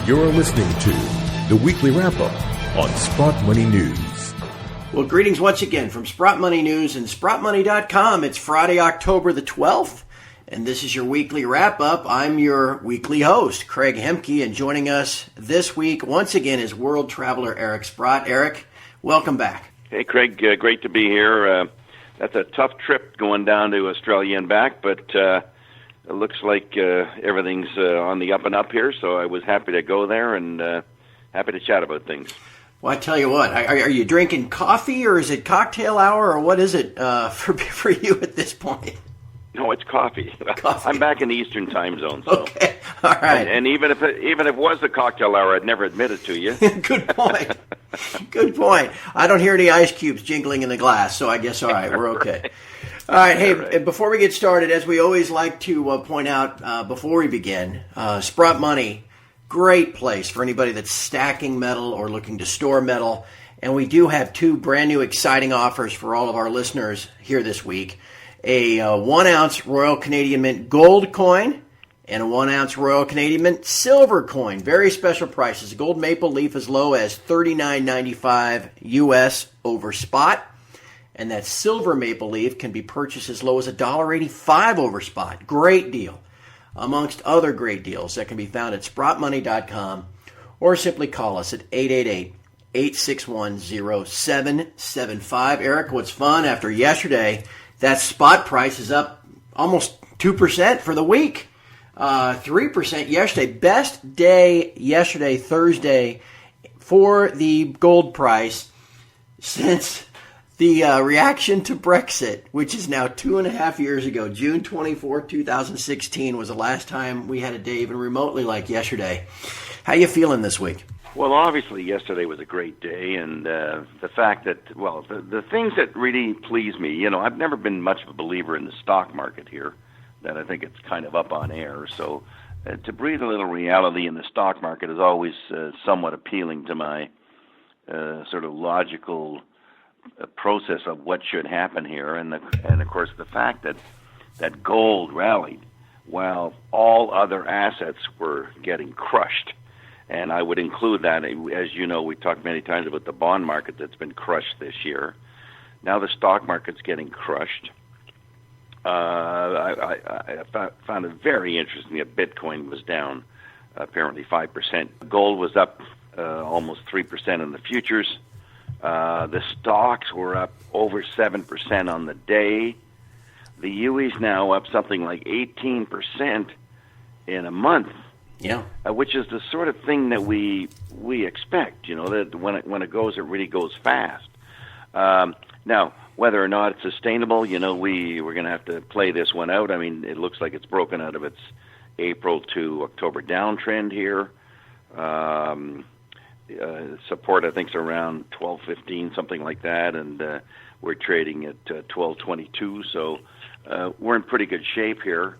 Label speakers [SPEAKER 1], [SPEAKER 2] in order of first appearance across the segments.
[SPEAKER 1] You're listening to the Weekly Wrap-Up on Sprott Money News.
[SPEAKER 2] Well, greetings once again from Sprott Money News and SprottMoney.com. It's Friday, October the 12th, and this is your Weekly Wrap-Up. I'm your weekly host, Craig Hemke, and joining us this week once again is world traveler Eric Sprott. Eric, welcome back.
[SPEAKER 3] Hey, Craig, great to be here. That's a tough trip going down to Australia and back, but it looks like everything's on the up and up here, so I was happy to go there and happy to chat about things.
[SPEAKER 2] Well, I tell you what, are you drinking coffee or is it cocktail hour or what is it for you at this point?
[SPEAKER 3] No, it's coffee. I'm back in the Eastern time zone. So.
[SPEAKER 2] Okay, all right.
[SPEAKER 3] And even if it was the cocktail hour, I'd never admit it to you.
[SPEAKER 2] Good point. Good point. I don't hear any ice cubes jingling in the glass, so I guess, all right, we're okay. All right, hey, right. Before we get started, as we always like to point out before we begin, Sprott Money, great place for anybody that's stacking metal or looking to store metal. And we do have two brand new exciting offers for all of our listeners here this week. A 1-ounce Royal Canadian Mint gold coin and a 1-ounce Royal Canadian Mint silver coin. Very special prices. Gold maple leaf as low as $39.95 US over spot. And that silver maple leaf can be purchased as low as $1.85 over spot. Great deal. Amongst other great deals that can be found at SprottMoney.com or simply call us at 888-861-0775. Eric, what's fun after yesterday, that spot price is up almost 2% for the week. 3% yesterday. Best day yesterday, Thursday, for the gold price since the reaction to Brexit, which is now 2.5 years ago. June 24, 2016 was the last time we had a day even remotely like yesterday. How you feeling this week?
[SPEAKER 3] Well, obviously yesterday was a great day, and the fact that, well, the things that really please me, you know, I've never been much of a believer in the stock market here, that I think it's kind of up on air, so to breathe a little reality in the stock market is always somewhat appealing to my sort of logical process of what should happen here, and of course the fact that gold rallied while all other assets were getting crushed, and I would include that, as you know, we talked many times about the bond market that's been crushed this year. Now the stock market's getting crushed. I found it very interesting that Bitcoin was down apparently 5%. Gold was up almost 3% in the futures. The stocks were up over 7% on the day. The UE's now up something like 18% in a month.
[SPEAKER 2] Yeah,
[SPEAKER 3] which is the sort of thing that we expect. You know, that when it goes, it really goes fast. Now, whether or not it's sustainable, you know, we're going to have to play this one out. I mean, it looks like it's broken out of its April to October downtrend here. Support, I think, is around 12.15, something like that, and we're trading at 12.22, so we're in pretty good shape here.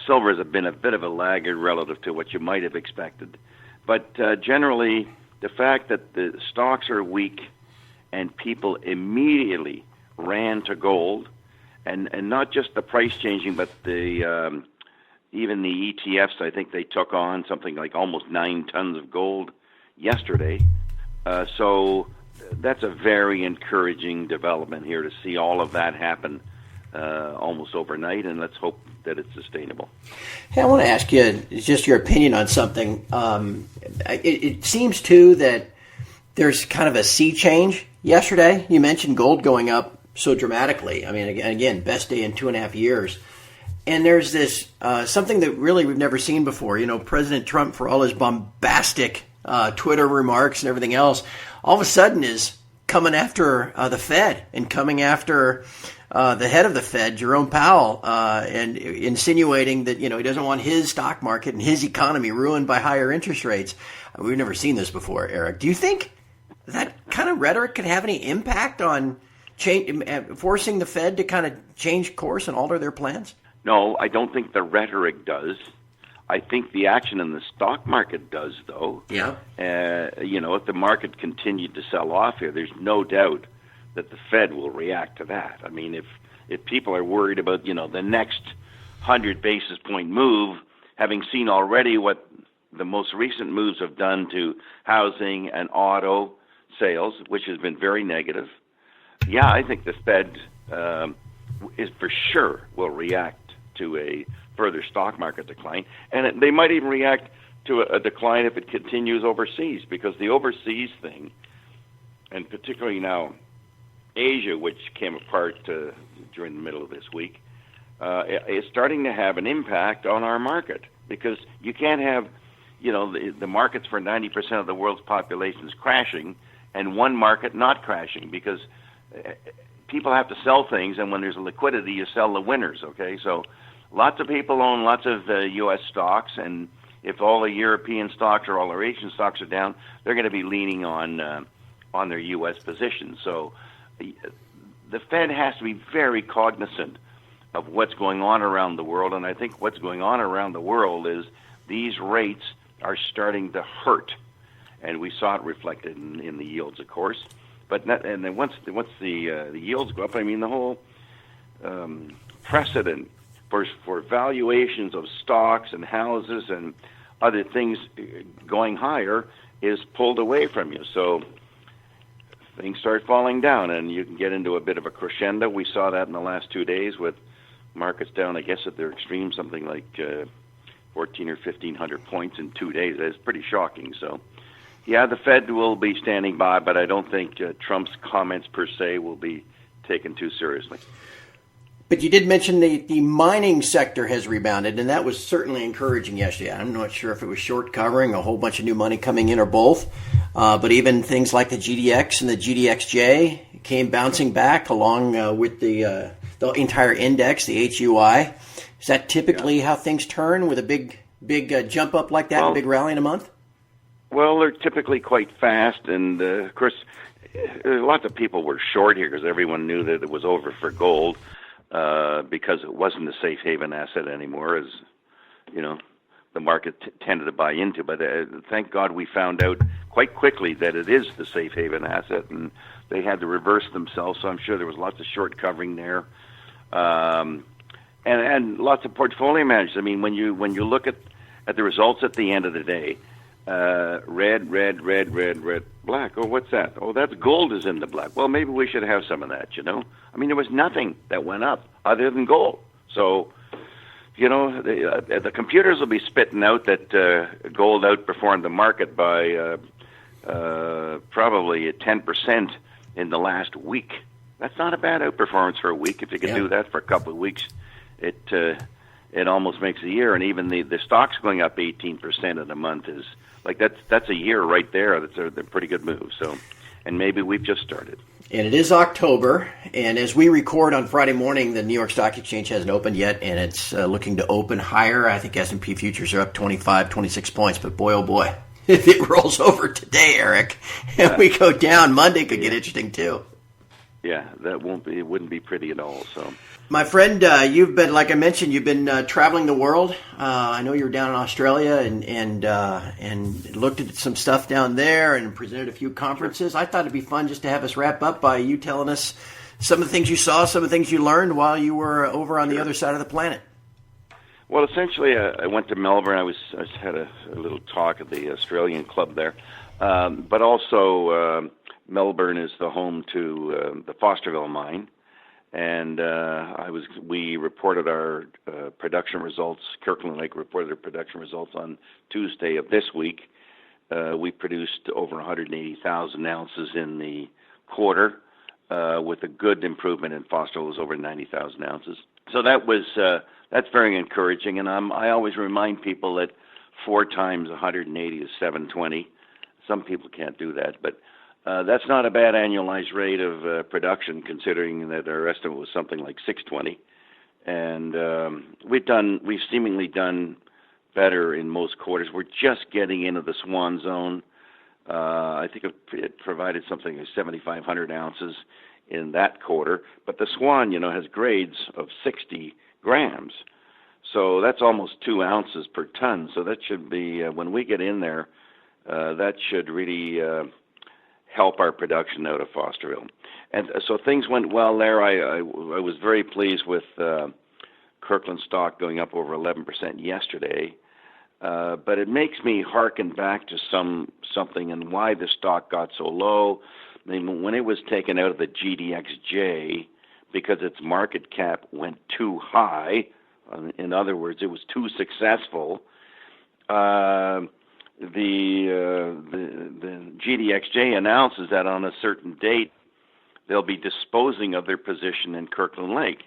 [SPEAKER 3] Silver has been a bit of a laggard relative to what you might have expected, but generally, the fact that the stocks are weak and people immediately ran to gold, and not just the price changing, but the even the ETFs, I think they took on something like almost 9 tons of gold yesterday. So that's a very encouraging development here to see all of that happen almost overnight, and let's hope that it's sustainable.
[SPEAKER 2] Hey, I want to ask you just your opinion on something. It seems, too, that there's kind of a sea change yesterday. You mentioned gold going up so dramatically. I mean, again, best day in 2.5 years. And there's this something that really we've never seen before. You know, President Trump, for all his bombastic Twitter remarks and everything else, all of a sudden is coming after the Fed and coming after the head of the Fed, Jerome Powell, and insinuating that, you know, he doesn't want his stock market and his economy ruined by higher interest rates. We've never seen this before, Eric. Do you think that kind of rhetoric could have any impact on forcing the Fed to kind of change course and alter their plans?
[SPEAKER 3] No, I don't think the rhetoric does. I think the action in the stock market does, though.
[SPEAKER 2] Yeah.
[SPEAKER 3] You know, if the market continued to sell off here, there's no doubt that the Fed will react to that. I mean, if people are worried about, you know, the next 100 basis point move, having seen already what the most recent moves have done to housing and auto sales, which has been very negative. Yeah, I think the Fed is for sure will react to a further stock market decline, and they might even react to a decline if it continues overseas, because the overseas thing, and particularly now Asia, which came apart during the middle of this week, is starting to have an impact on our market, because you can't have, the markets for 90% of the world's population is crashing and one market not crashing, because people have to sell things, and when there's liquidity, you sell the winners, okay? So lots of people own lots of U.S. stocks, and if all the European stocks or all the Asian stocks are down, they're going to be leaning on their U.S. positions. So the Fed has to be very cognizant of what's going on around the world, and I think what's going on around the world is these rates are starting to hurt, and we saw it reflected in the yields, of course. But and then once the yields go up, I mean, the whole precedent for valuations of stocks and houses and other things going higher is pulled away from you. So things start falling down, and you can get into a bit of a crescendo. We saw that in the last 2 days with markets down, I guess, at their extreme, something like 1,400 or 1,500 points in 2 days. That's pretty shocking. So, yeah, the Fed will be standing by, but I don't think Trump's comments per se will be taken too seriously.
[SPEAKER 2] But you did mention the mining sector has rebounded, and that was certainly encouraging yesterday. I'm not sure if it was short covering, a whole bunch of new money coming in, or both. But even things like the GDX and the GDXJ came bouncing back along with the entire index, the HUI. Is that typically how things turn, with a big jump up like that, a big rally in a month?
[SPEAKER 3] Well, they're typically quite fast, and of course, lots of people were short here because everyone knew that it was over for gold. Because it wasn't a safe haven asset anymore, as the market tended to buy into. But thank God we found out quite quickly that it is the safe haven asset, and they had to reverse themselves. So I'm sure there was lots of short covering there, and lots of portfolio managers. I mean, when you look at the results at the end of the day, red, black. Oh, what's that? Oh, that's gold is in the black. Well, maybe we should have some of that, I mean, there was nothing that went up other than gold. So, the computers will be spitting out that gold outperformed the market by probably 10% in the last week. That's not a bad outperformance for a week. If you can do that for a couple of weeks, it almost makes a year. And even the stocks going up 18% in a month is like that's a year right there. That's a pretty good move. So, and maybe we've just started.
[SPEAKER 2] And it is October, and as we record on Friday morning, the New York Stock Exchange hasn't opened yet, and it's looking to open higher. I think S&P futures are up 25, 26 points, but boy, oh boy, if it rolls over today, Eric, and we go down, Monday could get interesting too.
[SPEAKER 3] Yeah, it wouldn't be pretty at all. So,
[SPEAKER 2] my friend, you've been, like I mentioned, you've been traveling the world. I know you were down in Australia and looked at some stuff down there and presented a few conferences. I thought it'd be fun just to have us wrap up by you telling us some of the things you saw, some of the things you learned while you were over on the other side of the planet.
[SPEAKER 3] Well, essentially, I went to Melbourne. I had a little talk at the Australian club there, but also Melbourne is the home to the Fosterville mine. And we reported our production results. Kirkland Lake reported their production results on Tuesday of this week. We produced over 180,000 ounces in the quarter, with a good improvement in Fosterville. It was over 90,000 ounces. So that's very encouraging. And I always remind people that 4 times 180 is 720. Some people can't do that, but that's not a bad annualized rate of production, considering that our estimate was something like 620. And we've seemingly done better in most quarters. We're just getting into the swan zone. I think it provided something like 7,500 ounces in that quarter. But the swan, has grades of 60 grams. So that's almost 2 ounces per ton. So that should be, when we get in there, that should really help our production out of Fosterville. And so things went well there. I was very pleased with Kirkland stock going up over 11% yesterday. But it makes me hearken back to something and why the stock got so low. I mean, when it was taken out of the GDXJ because its market cap went too high, in other words, it was too successful. The GDXJ announces that on a certain date they'll be disposing of their position in Kirkland Lake.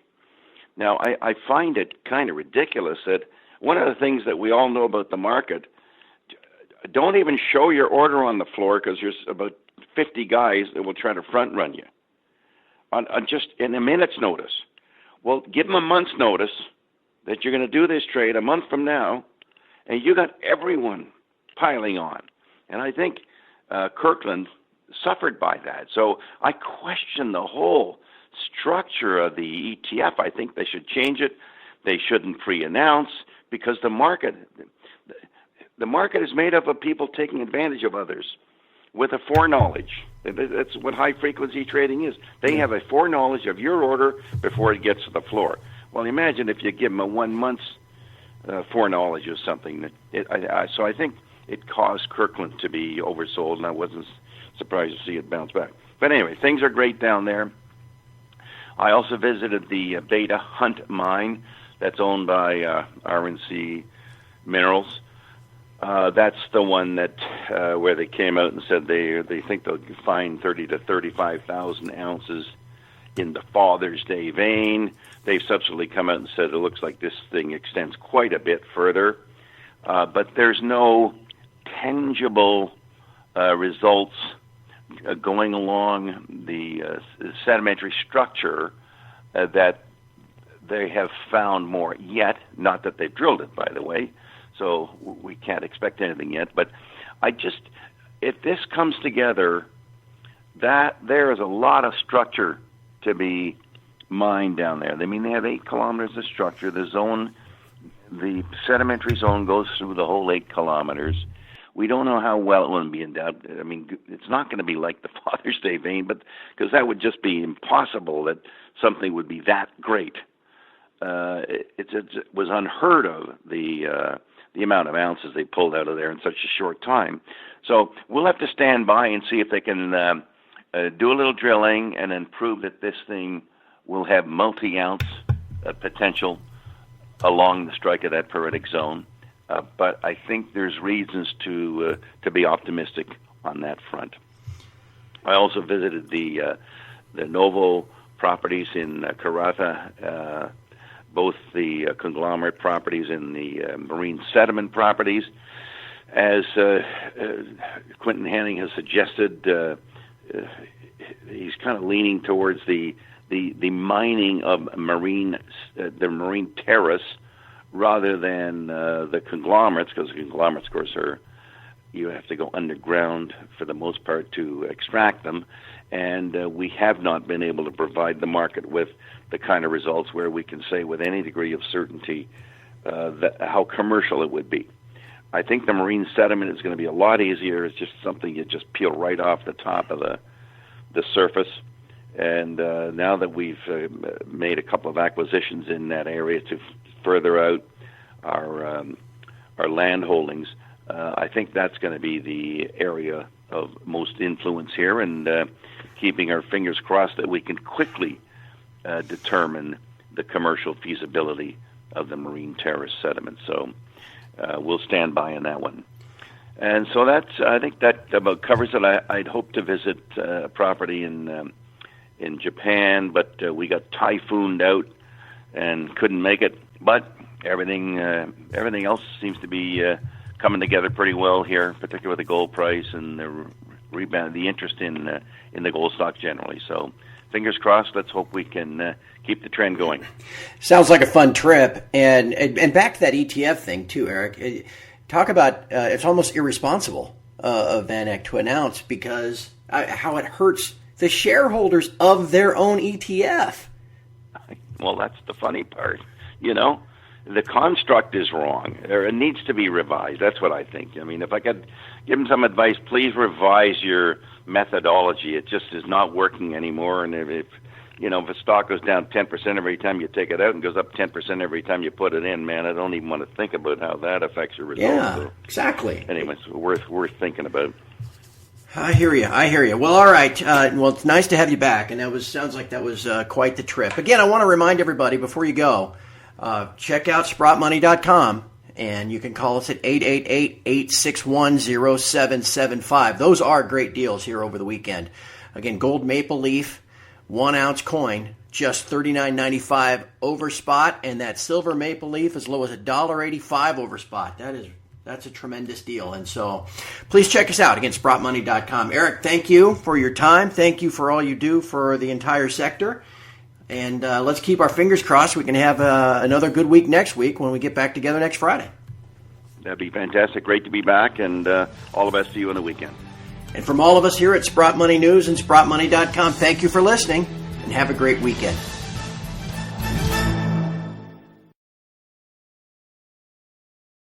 [SPEAKER 3] Now, I find it kind of ridiculous that one of the things that we all know about the market, don't even show your order on the floor because there's about 50 guys that will try to front run you on just in a minute's notice. Well, give them a month's notice that you're going to do this trade a month from now, and you got everyone piling on. And I think Kirkland suffered by that. So I question the whole structure of the ETF. I think they should change it. They shouldn't pre-announce because the market is made up of people taking advantage of others with a foreknowledge. That's what high-frequency trading is. They have a foreknowledge of your order before it gets to the floor. Well, imagine if you give them a 1 month's foreknowledge of something. So I think it caused Kirkland to be oversold, and I wasn't surprised to see it bounce back. But anyway, things are great down there. I also visited the Beta Hunt mine that's owned by RNC Minerals. That's the one that where they came out and said they think they'll find 30 to 35,000 ounces in the Father's Day vein. They've subsequently come out and said it looks like this thing extends quite a bit further, but there's no tangible results going along the sedimentary structure that they have found more yet. Not that they've drilled it, by the way, so we can't expect anything yet. But if this comes together, that there is a lot of structure to be mined down there. I mean, they have 8 kilometers of structure. The sedimentary zone goes through the whole 8 kilometers. We don't know how well it will be endowed. I mean, it's not going to be like the Father's Day vein, but because that would just be impossible that something would be that great. It was unheard of, the amount of ounces they pulled out of there in such a short time. So we'll have to stand by and see if they can do a little drilling and then prove that this thing will have multi-ounce potential along the strike of that periodic zone. But I think there's reasons to be optimistic on that front. I also visited the Novo properties in Karratha, both the conglomerate properties and the marine sediment properties. As Quentin Hanning has suggested, he's kind of leaning towards the mining of the marine terrace rather than the conglomerates, because the conglomerates, of course, you have to go underground for the most part to extract them, and we have not been able to provide the market with the kind of results where we can say with any degree of certainty how commercial it would be. I think the marine sediment is going to be a lot easier. It's just something you just peel right off the top of the surface. And now that we've made a couple of acquisitions in that area to further out our land holdings, I think that's going to be the area of most influence here, and keeping our fingers crossed that we can quickly determine the commercial feasibility of the marine terrace sediment. So we'll stand by on that one. And so I think that about covers it. I'd hoped to visit a property in Japan, but we got typhooned out and couldn't make it. But everything else seems to be coming together pretty well here, particularly with the gold price and the rebound, the interest in the gold stock generally. So fingers crossed. Let's hope we can keep the trend going.
[SPEAKER 2] Sounds like a fun trip. And back to that ETF thing too, Eric. Talk about it's almost irresponsible of VanEck to announce, because how it hurts the shareholders of their own ETF.
[SPEAKER 3] Well, that's the funny part. You know, the construct is wrong, or it needs to be revised. That's what I think. I mean, if I could give them some advice, please revise your methodology. It just is not working anymore. And if if a stock goes down 10% every time you take it out and goes up 10% every time you put it in, man, I don't even want to think about how that affects your results.
[SPEAKER 2] Yeah,
[SPEAKER 3] so,
[SPEAKER 2] exactly.
[SPEAKER 3] Anyways, worth thinking about.
[SPEAKER 2] I hear you. Well, all right. Well, it's nice to have you back, and sounds like that was quite the trip. Again, I want to remind everybody before you go, check out SprottMoney.com, and you can call us at 888-861-0775. Those are great deals here over the weekend. Again, gold maple leaf, 1 ounce coin, just $39.95 over spot, and that silver maple leaf as low as $1.85 over spot. That's a tremendous deal. And so please check us out. Again, SprottMoney.com. Eric, thank you for your time. Thank you for all you do for the entire sector. And let's keep our fingers crossed we can have another good week next week when we get back together next Friday.
[SPEAKER 3] That'd be fantastic. Great to be back, and all the best to you on the weekend.
[SPEAKER 2] And from all of us here at Sprott Money News and SprottMoney.com, thank you for listening, and have a great weekend.